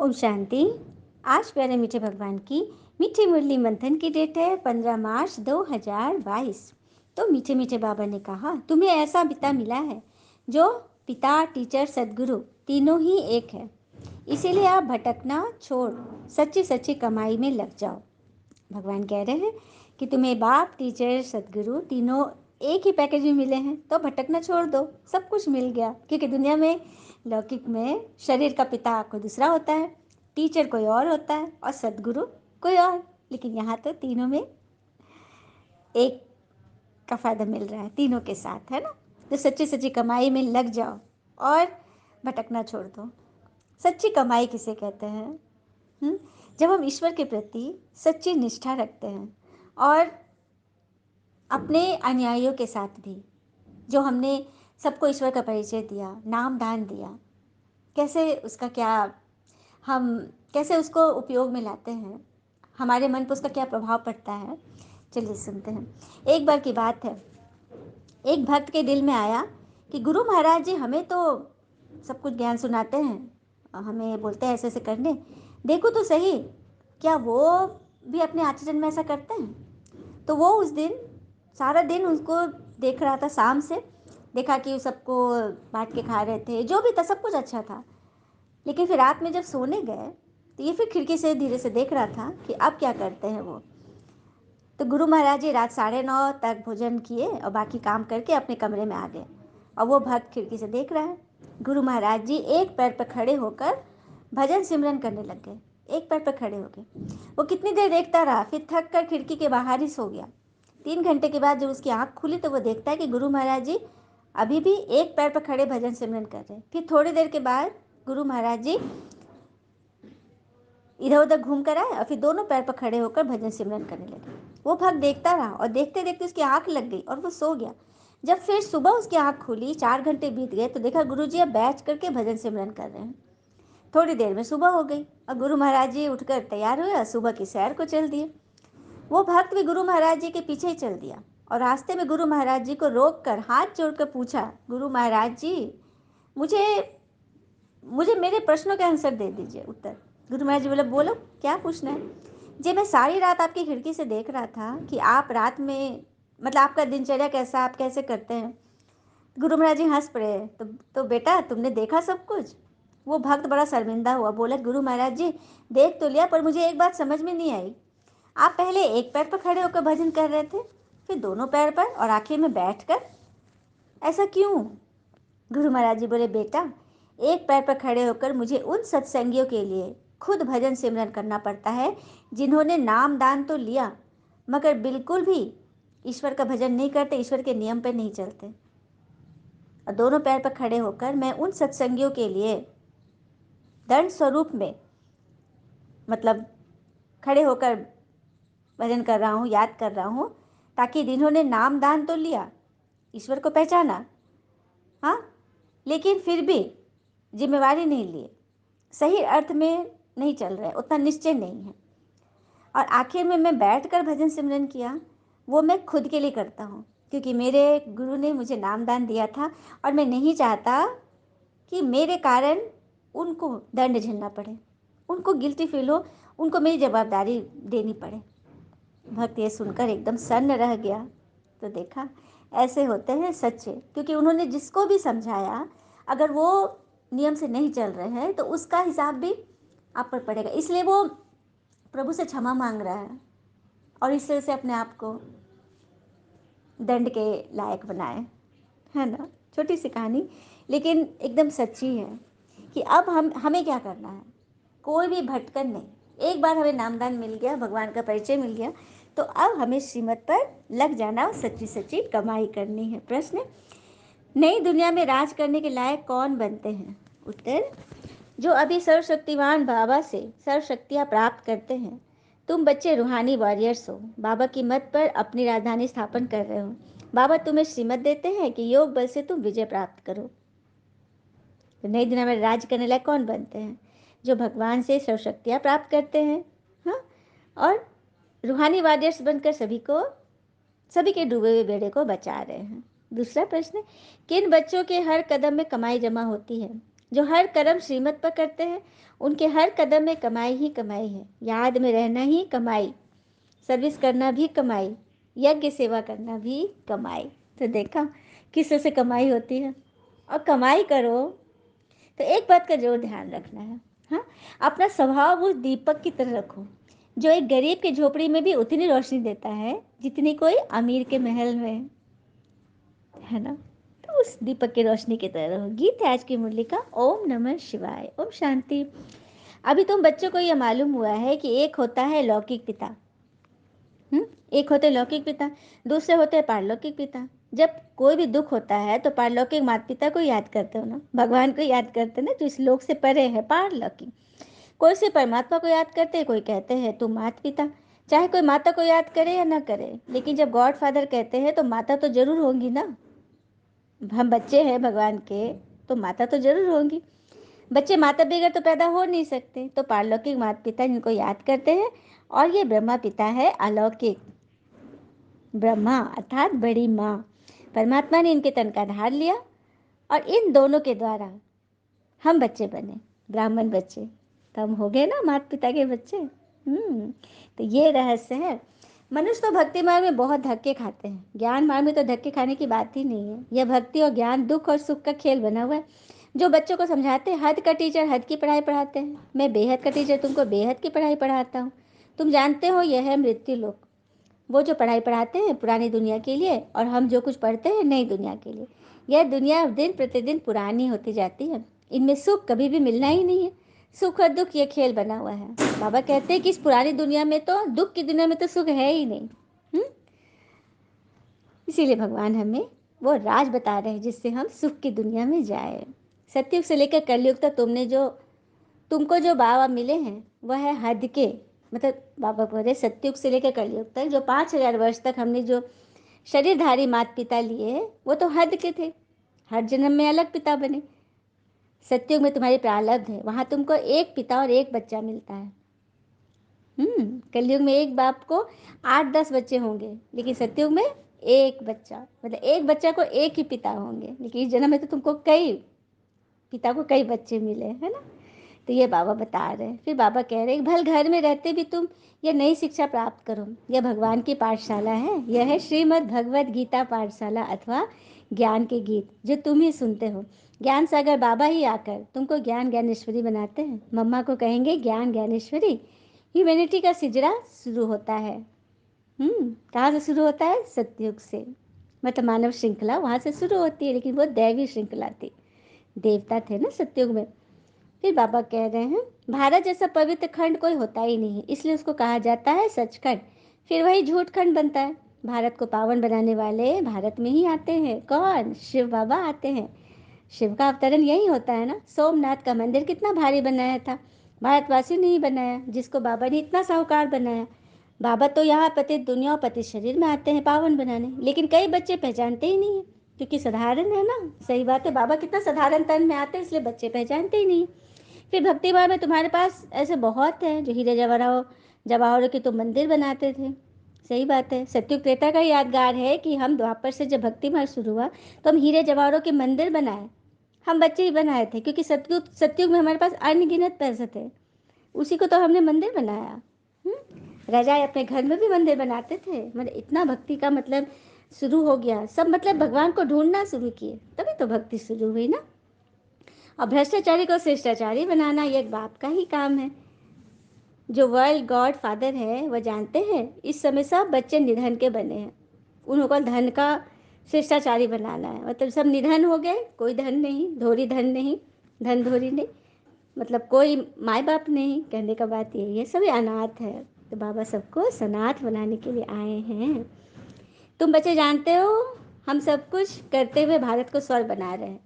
ओम शांति। आज प्यारे मीठे भगवान की मीठी मुरली मंथन की डेट है 15 मार्च 2022। तो मीठे मीठे बाबा ने कहा, तुम्हें ऐसा पिता मिला है जो पिता, टीचर, सदगुरु तीनों ही एक है। इसीलिए आप भटकना छोड़ सच्ची सच्ची कमाई में लग जाओ। भगवान कह रहे हैं कि तुम्हें बाप, टीचर, सदगुरु तीनों एक ही पैकेज में मिले हैं, तो भटकना छोड़ दो, सब कुछ मिल गया। क्योंकि दुनिया में, लौकिक में, शरीर का पिता कोई दूसरा होता है, टीचर कोई और होता है और सदगुरु कोई और। लेकिन यहाँ तो तीनों में एक का फायदा मिल रहा है, तीनों के साथ, है ना। तो सच्ची सच्ची कमाई में लग जाओ और भटकना छोड़ दो। सच्ची कमाई किसे कहते हैं? जब हम ईश्वर के प्रति सच्ची निष्ठा रखते हैं और अपने अनुयायियों के साथ भी, जो हमने सबको ईश्वर का परिचय दिया, नाम दान दिया, कैसे उसका क्या, हम कैसे उसको उपयोग में लाते हैं, हमारे मन पर उसका क्या प्रभाव पड़ता है। चलिए सुनते हैं। एक बार की बात है, एक भक्त के दिल में आया कि गुरु महाराज जी हमें तो सब कुछ ज्ञान सुनाते हैं, हमें बोलते हैं ऐसे ऐसे करने, देखो तो सही, क्या वो भी अपने आचरण में ऐसा करते हैं? तो वो उस दिन सारा दिन उसको देख रहा था। शाम से देखा कि सबको बांट के खा रहे थे, जो भी था सब कुछ अच्छा था। लेकिन फिर रात में जब सोने गए तो ये फिर खिड़की से धीरे से देख रहा था कि अब क्या करते हैं वो। तो गुरु महाराज जी रात 9:30 तक भोजन किए और बाकी काम करके अपने कमरे में आ गए। और वो भक्त खिड़की से देख रहा है। गुरु महाराज जी एक पैर पर खड़े होकर भजन सिमरन करने लग गए। एक पैर पर खड़े हो गए। वो कितनी देर देखता रहा, फिर थक कर खिड़की के बाहर ही सो गया। 3 घंटे के बाद जब उसकी आंख खुली तो वो देखता है कि गुरु महाराज जी अभी भी एक पैर पर खड़े भजन सिमरन कर रहे हैं। फिर थोड़ी देर के बाद गुरु महाराज जी इधर उधर घूम कर आए और फिर दोनों पैर पर खड़े होकर भजन सिमरन करने लगे। वो भक्त देखता रहा और देखते देखते उसकी आंख लग गई और वो सो गया। जब फिर सुबह उसकी आंख खुली, 4 घंटे बीत गए, तो देखा गुरु जी अब बैठ करके भजन सिमरन कर रहे हैं। थोड़ी देर में सुबह हो गई और गुरु महाराज जी उठकर तैयार हुए और सुबह की सैर को चल दिए। वो भक्त भी गुरु महाराज जी के पीछे ही चल दिया और रास्ते में गुरु महाराज जी को रोक कर हाथ जोड़कर पूछा, गुरु महाराज जी, मुझे मुझे मेरे प्रश्नों के आंसर दे दीजिए, उत्तर। गुरु महाराज जी बोले, बोलो क्या पूछना है? जी मैं सारी रात आपकी खिड़की से देख रहा था कि आप रात में, मतलब आपका दिनचर्या कैसा, आप कैसे करते हैं। गुरु महाराज जी हंस पड़े। तो बेटा तुमने देखा सब कुछ? वो भक्त बड़ा शर्मिंदा हुआ, बोला, गुरु महाराज जी देख तो लिया, पर मुझे एक बात समझ में नहीं आई। आप पहले एक पैर पर खड़े होकर भजन कर रहे थे, फिर दोनों पैर पर और आखिर में बैठकर, ऐसा क्यों? गुरु महाराज जी बोले, बेटा एक पैर पर खड़े होकर मुझे उन सत्संगियों के लिए खुद भजन सिमरन करना पड़ता है जिन्होंने नाम दान तो लिया मगर बिल्कुल भी ईश्वर का भजन नहीं करते, ईश्वर के नियम पर नहीं चलते। और दोनों पैर पर खड़े होकर मैं उन सत्संगियों के लिए दंड स्वरूप में, मतलब खड़े होकर भजन कर रहा हूँ, याद कर रहा हूँ, ताकि जिन्होंने नाम दान तो लिया, ईश्वर को पहचाना, हाँ, लेकिन फिर भी जिम्मेवारी नहीं लिए, सही अर्थ में नहीं चल रहे, उतना निश्चय नहीं है, और आखिर में मैं बैठकर भजन सिमरन किया, वो मैं खुद के लिए करता हूँ क्योंकि मेरे गुरु ने मुझे नाम दान दिया था और मैं नहीं चाहता कि मेरे कारण उनको दंड झेलना पड़े, उनको गिल्टी फील हो, उनको मेरी जवाबदारी देनी पड़े। भक्त ये सुनकर एकदम सन्न रह गया। तो देखा, ऐसे होते हैं सच्चे, क्योंकि उन्होंने जिसको भी समझाया, अगर वो नियम से नहीं चल रहे हैं तो उसका हिसाब भी आप पर पड़ेगा। इसलिए वो प्रभु से क्षमा मांग रहा है और इस तरह से अपने आप को दंड के लायक बनाए, है ना। छोटी सी कहानी लेकिन एकदम सच्ची है कि अब हमें क्या करना है। कोई भी भटकन नहीं। एक बार हमें नामदान मिल गया, भगवान का परिचय मिल गया, तो अब हमें श्रीमत पर लग जाना और सच्ची सच्ची कमाई करनी है। प्रश्न, नई दुनिया में राज करने के लायक कौन बनते हैं? उत्तर, जो अभी सर्वशक्तिवान बाबा से सर्व शक्तियाँ प्राप्त करते हैं। तुम बच्चे रूहानी वॉरियर्स हो, बाबा की मत पर अपनी राजधानी स्थापन कर रहे हो। बाबा तुम्हें श्रीमत देते हैं कि योग बल से तुम विजय प्राप्त करो। तो नई दुनिया में राज करने लायक कौन बनते हैं? जो भगवान से सर्व शक्तियाँ प्राप्त करते हैं, हाँ, और रूहानी वॉरियर्स बनकर सभी के डूबे हुए बेड़े को बचा रहे हैं। दूसरा प्रश्न, किन बच्चों के हर कदम में कमाई जमा होती है? जो हर कर्म श्रीमत पर करते हैं, उनके हर कदम में कमाई ही कमाई है। याद में रहना ही कमाई, सर्विस करना भी कमाई, यज्ञ सेवा करना भी कमाई। तो देखा किस से कमाई होती है। और कमाई करो तो एक बात का जरूर ध्यान रखना है, हाँ, अपना स्वभाव उस दीपक की तरह रखो जो एक गरीब की झोपड़ी में भी उतनी रोशनी देता है जितनी कोई अमीर के महल में, है ना। तो उस दीपक की रोशनी की तरह रहो। गीत है आज की मुरली का। ओम नमः शिवाय, ओम शांति। अभी तुम बच्चों को यह मालूम हुआ है कि एक होता है लौकिक पिता, एक होते लौकिक पिता, दूसरे होते हैं पारलौकिक पिता। जब कोई भी दुख होता है तो पारलौकिक माता पिता को याद करते हो ना, भगवान को याद करते ना, जो इस लोक से परे है, पारलौकिक। कोई से परमात्मा को याद करते हैं, कोई कहते हैं तुम माता पिता। चाहे कोई माता को याद करे या ना करे, लेकिन जब गॉड फादर कहते हैं तो माता तो जरूर होंगी ना। हम बच्चे हैं भगवान के, तो माता तो जरूर होंगी। बच्चे माता बगैर तो पैदा हो नहीं सकते। तो पारलौकिक माता पिता जिनको याद करते हैं, और ये ब्रह्मा पिता है अलौकिक, ब्रह्मा अर्थात बड़ी माँ। परमात्मा ने इनके तन का धार लिया और इन दोनों के द्वारा हम बच्चे बने, ब्राह्मण बच्चे। तो हम हो गए ना माता पिता के बच्चे। तो ये रहस्य है। मनुष्य तो भक्ति मार्ग में बहुत धक्के खाते हैं, ज्ञान मार्ग में तो धक्के खाने की बात ही नहीं है। यह भक्ति और ज्ञान दुख और सुख का खेल बना हुआ है। जो बच्चों को समझाते हैं, हद का टीचर हद की पढ़ाई पढ़ाते हैं। मैं बेहद का टीचर तुमको बेहद की पढ़ाई पढ़ाता हूँ। तुम जानते हो यह है मृत्यु लोक। वो जो पढ़ाई पढ़ाते हैं पुरानी दुनिया के लिए, और हम जो कुछ पढ़ते हैं नई दुनिया के लिए। यह दुनिया दिन प्रतिदिन पुरानी होती जाती है। इनमें सुख कभी भी मिलना ही नहीं है। सुख और दुख ये खेल बना हुआ है। बाबा कहते हैं कि इस पुरानी दुनिया में तो, दुख की दुनिया में तो सुख है ही नहीं। इसीलिए भगवान हमें वो राज बता रहे हैं जिससे हम सुख की दुनिया में जाए। सतयुग से लेकर कलयुग तक तुमको जो बाबा मिले हैं वह है हद के, मतलब बाबा बोल रहे सतयुग से लेकर कलयुग तक जो 5000 वर्ष तक हमने जो शरीरधारी माता पिता लिए वो तो हद के थे। हर जन्म में अलग पिता बने। सतयुग में तुम्हारी प्रारब्ध है, वहां तुमको एक पिता और एक बच्चा मिलता है। कलयुग में एक बाप को 8-10 बच्चे होंगे, लेकिन सतयुग में एक बच्चा, मतलब एक बच्चा को एक ही पिता होंगे। लेकिन इस जन्म में तो तुमको कई पिता को कई बच्चे मिले, है ना। तो ये बाबा बता रहे हैं। फिर बाबा कह रहे हैं भल घर में रहते भी तुम यह नई शिक्षा प्राप्त करो। यह भगवान की पाठशाला है। यह है श्रीमद् भगवत गीता पाठशाला अथवा ज्ञान के गीत जो तुम ही सुनते हो। ज्ञान सागर बाबा ही आकर तुमको ज्ञान ज्ञानेश्वरी बनाते हैं। मम्मा को कहेंगे ज्ञान ज्ञानेश्वरी। ह्यूमैनिटी का सिजरा शुरू होता है। कहाँ से शुरू होता है? सतयुग से। मतलब मानव श्रृंखला वहाँ से शुरू होती है, लेकिन वो दैवी श्रृंखला थी, देवता थे ना सतयुग में। फिर बाबा कह रहे हैं भारत जैसा पवित्र खंड कोई होता ही नहीं, इसलिए उसको कहा जाता है सचखंड। फिर वही झूठ खंड बनता है। भारत को पावन बनाने वाले भारत में ही आते हैं। कौन? शिव बाबा आते हैं। शिव का अवतरण यही होता है ना। सोमनाथ का मंदिर कितना भारी बनाया था, भारतवासियों ने ही बनाया, जिसको बाबा ने इतना साहूकार बनाया। बाबा तो यहाँ पति दुनिया और पति शरीर में आते हैं पावन बनाने, लेकिन कई बच्चे पहचानते ही नहीं है, क्योंकि साधारण है ना। सही बात है, बाबा कितना साधारण तन में आते हैं, इसलिए बच्चे पहचानते ही नहीं। फिर भक्ति मार्ग में तुम्हारे पास ऐसे बहुत हैं जो हीरे जवाहरों के तो मंदिर बनाते थे। सही बात है। सतयुग त्रेता का यादगार है कि हम द्वापर से जब भक्ति मार्ग शुरू हुआ तो हम हीरे जवाहरों के मंदिर बनाए। हम बच्चे ही बनाए थे, क्योंकि सतयुग में हमारे पास अनगिनत पैसे थे, उसी को तो हमने मंदिर बनाया। राजा अपने घर में भी मंदिर बनाते थे। मतलब इतना भक्ति का मतलब शुरू हो गया सब, मतलब भगवान को ढूंढना शुरू किए, तभी तो भक्ति शुरू हुई ना। और भ्रष्टाचारी को शिष्टाचारी बनाना ये एक बाप का ही काम है। जो वर्ल्ड गॉड फादर है वह जानते हैं इस समय सब बच्चे निधन के बने हैं। उनको धन का शिष्टाचारी बनाना है, मतलब सब निधन हो गए, कोई धन नहीं, धोरी धन नहीं, धन धोरी नहीं, मतलब कोई माँ बाप नहीं। कहने का बात ये सभी अनाथ है। तो बाबा सबको सनाथ बनाने के लिए आए हैं। तुम बच्चे जानते हो हम सब कुछ करते हुए भारत को स्वर्ग बना रहे हैं।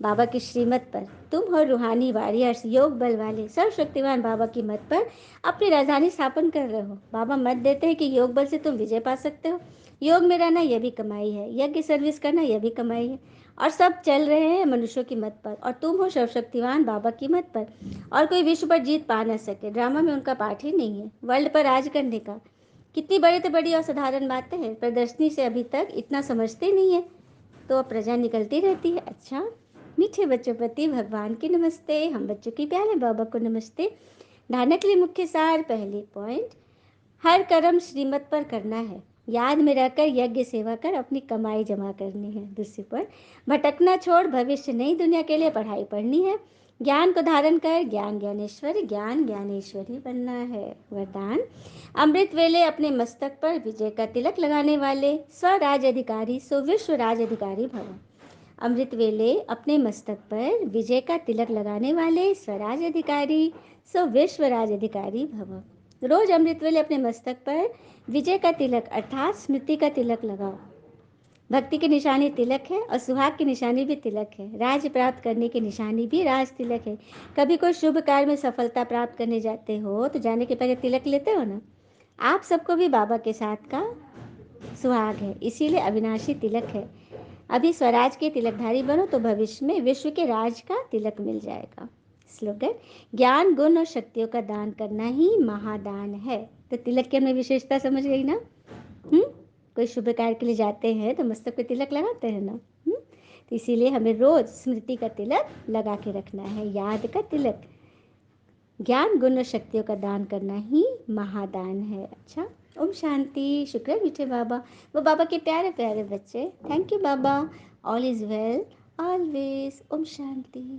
बाबा की श्रीमत पर तुम हो रूहानी वॉरियर्स, योग बल वाले सर्वशक्तिमान बाबा की मत पर अपनी राजधानी स्थापन कर रहे हो। बाबा मत देते हैं कि योग बल से तुम विजय पा सकते हो। योग में रहना यह भी कमाई है, यज्ञ सर्विस करना यह भी कमाई है। और सब चल रहे हैं मनुष्यों की मत पर, और तुम हो सर्वशक्तिमान बाबा की मत पर। और कोई विश्व पर जीत पा न सके, ड्रामा में उनका पाठ ही नहीं है वर्ल्ड पर राज करने का। कितनी बड़ी तो बड़ी असाधारण बातें हैं, प्रदर्शनी से अभी तक इतना समझते नहीं है, तो अब प्रजा निकलती रहती है। अच्छा, मीठे बच्चों प्रति भगवान की नमस्ते। हम बच्चों की प्यारे बाबा को नमस्ते। धारणा के लिए मुख्य सार, पहली पॉइंट, हर कर्म श्रीमत पर करना है। याद में रहकर यज्ञ सेवा कर अपनी कमाई जमा करनी है। दूसरी पॉइंट, भटकना छोड़ भविष्य नई दुनिया के लिए पढ़ाई पढ़नी है। ज्ञान को धारण कर ज्ञान ज्ञानेश्वर ज्ञान ज्ञानेश्वरी बनना है। वरदान, अमृत वेले अपने मस्तक पर विजय का तिलक लगाने वाले स्वराज अधिकारी सो विश्व राज अधिकारी भव। अमृत वेले अपने मस्तक पर विजय का तिलक लगाने वाले स्वराज अधिकारी सो विश्व राज अधिकारी भव। रोज अमृत वेले अपने मस्तक पर विजय का तिलक अर्थात स्मृति का तिलक लगाओ। भक्ति की निशानी तिलक है और सुहाग की निशानी भी तिलक है। राज्य प्राप्त करने की निशानी भी राज तिलक है। कभी कोई शुभ कार्य में सफलता प्राप्त करने जाते हो तो जाने के पहले तिलक लेते हो ना। आप सबको भी बाबा के साथ का सुहाग है, इसीलिए अविनाशी तिलक है। अभी स्वराज के तिलकधारी बनो तो भविष्य में विश्व के राज का तिलक मिल जाएगा। स्लोगन, ज्ञान गुण और शक्तियों का दान करना ही महादान है। तो तिलक की हमें विशेषता समझ गई ना। कोई शुभ कार्य के लिए जाते हैं तो मस्तक पे तिलक लगाते हैं ना। तो इसीलिए हमें रोज स्मृति का तिलक लगा के रखना है, याद का तिलक। ज्ञान गुण और शक्तियों का दान करना ही महादान है। अच्छा, ओम शांति। शुक्र है मीठे बाबा, वो बाबा के प्यारे प्यारे बच्चे। Thank you baba. All is well always. Om Shanti.